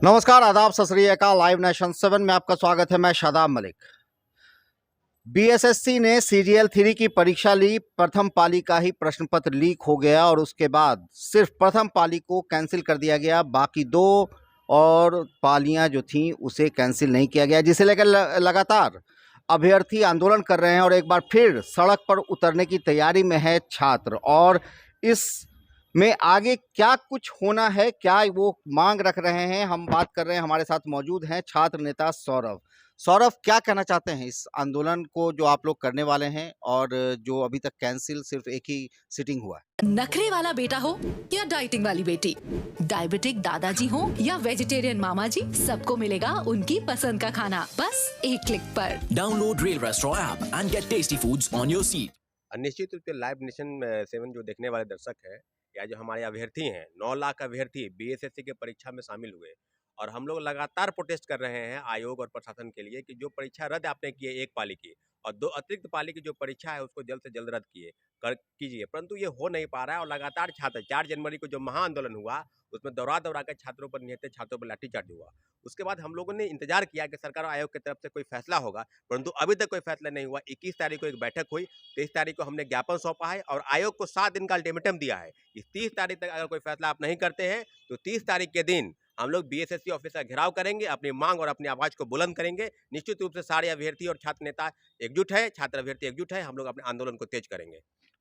नमस्कार, आदाब, सत श्री अकाल। लाइव नेशन 7 में आपका स्वागत है। मैं शादाब मलिक। बीएसएससी ने सीजीएल 3 की परीक्षा ली। प्रथम पाली का ही प्रश्न पत्र लीक हो गया और उसके बाद सिर्फ प्रथम पाली को कैंसिल कर दिया गया। बाकी दो और पालियां जो थीं उसे कैंसिल नहीं किया गया, जिसे लेकर लगातार अभ्यर्थी आंदोलन कर रहे हैं और एक बार फिर सड़क पर उतरने की तैयारी में है छात्र। और इस में आगे क्या कुछ होना है, क्या वो मांग रख रहे हैं, हम बात कर रहे हैं। हमारे साथ मौजूद हैं छात्र नेता सौरभ। सौरभ, क्या कहना चाहते हैं इस आंदोलन को जो आप लोग करने वाले हैं और जो अभी तक कैंसिल सिर्फ एक ही सिटिंग हुआ है? नखरे वाला बेटा हो या डाइटिंग वाली बेटी, डायबिटिक दादाजी हो या वेजिटेरियन मामा जी, सबको मिलेगा उनकी पसंद का खाना बस एक क्लिक पर। Download rail restaurant app and get tasty foods on your seat. निश्चित रूप से लाइव नेशन 7 जो देखने वाले दर्शक है या जो हमारे अभ्यर्थी हैं, 9 लाख अभ्यर्थी बीएसएससी के परीक्षा में शामिल हुए और हम लोग लगातार प्रोटेस्ट कर रहे हैं आयोग और प्रशासन के लिए कि जो परीक्षा रद्द आपने की है एक पाली की और 2 अतिरिक्त पाली की जो परीक्षा है उसको जल्द से जल्द रद्द कीजिए। परंतु ये हो नहीं पा रहा है और लगातार छात्र 4 जनवरी को जो महाआंदोलन हुआ उसमें दौरा कर छात्रों पर निहत्थे छात्रों पर लाठीचार्ज हुआ। उसके बाद हम लोगों ने इंतजार किया कि सरकार और आयोग की तरफ से कोई फैसला होगा, परंतु अभी तक कोई फैसला नहीं हुआ। 21 तारीख को एक बैठक हुई, 23 तारीख को हमने ज्ञापन सौंपा है और आयोग को 7 दिन का अल्टीमेटम दिया है। इस 30 तारीख तक अगर कोई फैसला आप नहीं करते हैं तो 30 तारीख के दिन हम लोग बीएसएससी ऑफिस का घेराव करेंगे, अपनी मांग और अपनी आवाज को बुलंद करेंगे। निश्चित रूप से सारे अभ्यर्थी और छात्र नेता एकजुट है, छात्र अभ्यर्थी एकजुट है। हम लोग अपने आंदोलन को तेज करेंगे।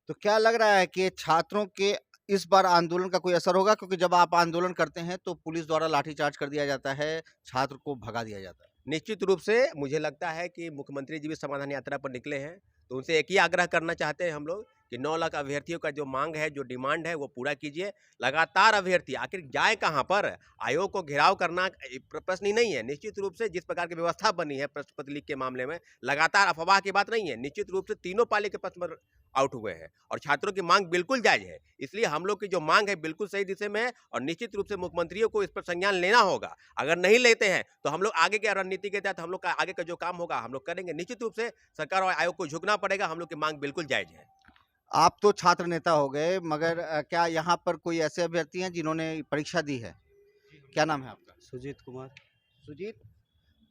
तो क्या लग रहा है कि छात्रों के इस बार आंदोलन का कोई असर होगा? क्योंकि जब आप आंदोलन करते हैं तो पुलिस द्वारा लाठीचार्ज कर दिया जाता है, छात्र को भगा दिया जाता है। निश्चित रूप से मुझे लगता है कि मुख्यमंत्री जी भी समाधान यात्रा पर निकले हैं, तो उनसे एक ही आग्रह करना चाहते हैं हम लोग कि 9 लाख अभ्यर्थियों का जो मांग है, जो डिमांड है, वो पूरा कीजिए। लगातार अभ्यर्थी आखिर जाए कहाँ पर? आयोग को घेराव करना प्रश्न ही नहीं है। निश्चित रूप से जिस प्रकार की व्यवस्था बनी है प्रश्न पत्र लीक के मामले में, लगातार अफवाह की बात नहीं है। निश्चित रूप से तीनों पाली के प्रश्न पत्र आउट हुए हैं और छात्रों की मांग बिल्कुल जायज है। इसलिए हम लोग की जो मांग है बिल्कुल सही दिशा में है और निश्चित रूप से मुख्यमंत्रियों को इस पर संज्ञान लेना होगा। अगर नहीं लेते हैं तो हम लोग आगे की रणनीति के तहत हम लोग का आगे का जो काम होगा हम लोग करेंगे। निश्चित रूप से सरकार और आयोग को झुकना पड़ेगा। हम लोग की मांग बिल्कुल जायज है। आप तो छात्र नेता हो गए, मगर क्या यहाँ पर कोई ऐसे अभ्यर्थी हैं जिन्होंने परीक्षा दी है? क्या नाम है आपका? सुजीत कुमार। सुजीत,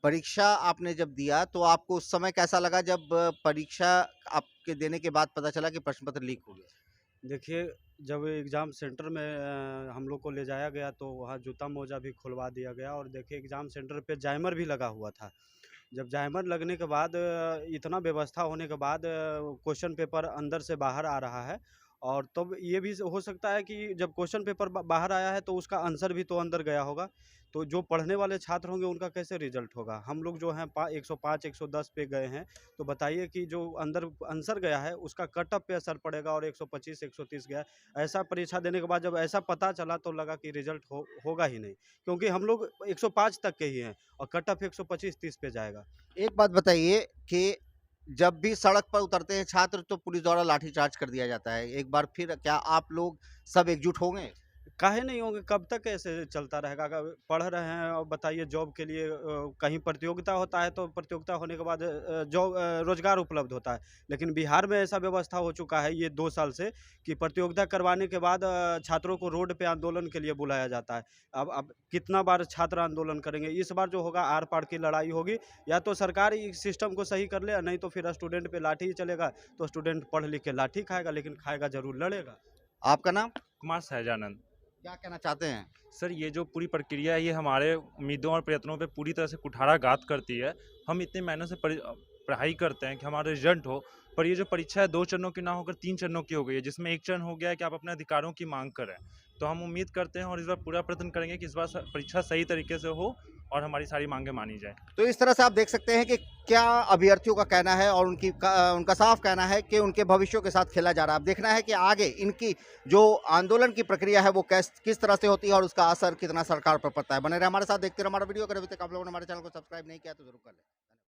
परीक्षा आपने जब दिया तो आपको उस समय कैसा लगा जब परीक्षा आपके देने के बाद पता चला कि प्रश्न पत्र लीक हो गया? देखिए, जब एग्ज़ाम सेंटर में हम लोग को ले जाया गया तो वहाँ जूता मोजा भी खुलवा दिया गया और देखिए एग्ज़ाम सेंटर पे जाइमर भी लगा हुआ था। जब जाइमर लगने के बाद इतना व्यवस्था होने के बाद क्वेश्चन पेपर अंदर से बाहर आ रहा है और तब ये भी हो सकता है कि जब क्वेश्चन पेपर बाहर आया है तो उसका आंसर भी तो अंदर गया होगा। तो जो पढ़ने वाले छात्र होंगे उनका कैसे रिजल्ट होगा? हम लोग जो हैं 105 110 पे गए हैं, तो बताइए कि जो अंदर आंसर गया है उसका कट ऑफ पे असर पड़ेगा और 125 130 गया। ऐसा परीक्षा देने के बाद जब ऐसा पता चला तो लगा कि रिजल्ट होगा ही नहीं, क्योंकि हम लोग 105 तक के ही हैं और कट ऑफ 125 30 पे जाएगा। एक बात बताइए कि जब भी सड़क पर उतरते हैं छात्र तो पुलिस द्वारा लाठीचार्ज कर दिया जाता है। एक बार फिर क्या आप लोग सब एकजुट होंगे? काहे नहीं होंगे? कब तक ऐसे चलता रहेगा? अगर पढ़ रहे हैं और बताइए जॉब के लिए कहीं प्रतियोगिता होता है तो प्रतियोगिता होने के बाद जॉब रोजगार उपलब्ध होता है। लेकिन बिहार में ऐसा व्यवस्था हो चुका है ये 2 साल से कि प्रतियोगिता करवाने के बाद छात्रों को रोड पे आंदोलन के लिए बुलाया जाता है। अब कितना बार छात्र आंदोलन करेंगे? इस बार जो होगा आर पार की लड़ाई होगी। या तो सरकार इस सिस्टम को सही कर ले, नहीं तो फिर स्टूडेंट पे लाठी ही चलेगा। तो स्टूडेंट पढ़ लिख के लाठी खाएगा, लेकिन खाएगा जरूर लड़ेगा। आपका नाम? कुमार सहजानंद। क्या कहना चाहते हैं? सर, ये जो पूरी प्रक्रिया है ये हमारे उम्मीदों और प्रयत्नों पे पूरी तरह से कुठाराघात करती है। हम इतने महीनों से पढ़ाई करते हैं कि हमारा रिजल्ट हो, पर ये जो परीक्षा है 2 चरणों की ना होकर 3 चरणों की हो गई है, जिसमें एक चरण हो गया है कि आप अपने अधिकारों की मांग करें। तो हम उम्मीद करते हैं और इस बार पूरा प्रयत्न करेंगे कि इस बार परीक्षा सही तरीके से हो और हमारी सारी मांगें मानी जाए। तो इस तरह से आप देख सकते हैं कि क्या अभ्यर्थियों का कहना है और उनका साफ कहना है कि उनके भविष्यों के साथ खेला जा रहा है। अब देखना है कि आगे इनकी जो आंदोलन की प्रक्रिया है वो किस तरह से होती है और उसका असर कितना सरकार पर पड़ता है। बने रहे हमारे साथ, देखते रहे हमारा वीडियो। अगर अभी तक आप लोगों ने हमारे चैनल को सब्सक्राइब नहीं किया तो जरूर कर लें।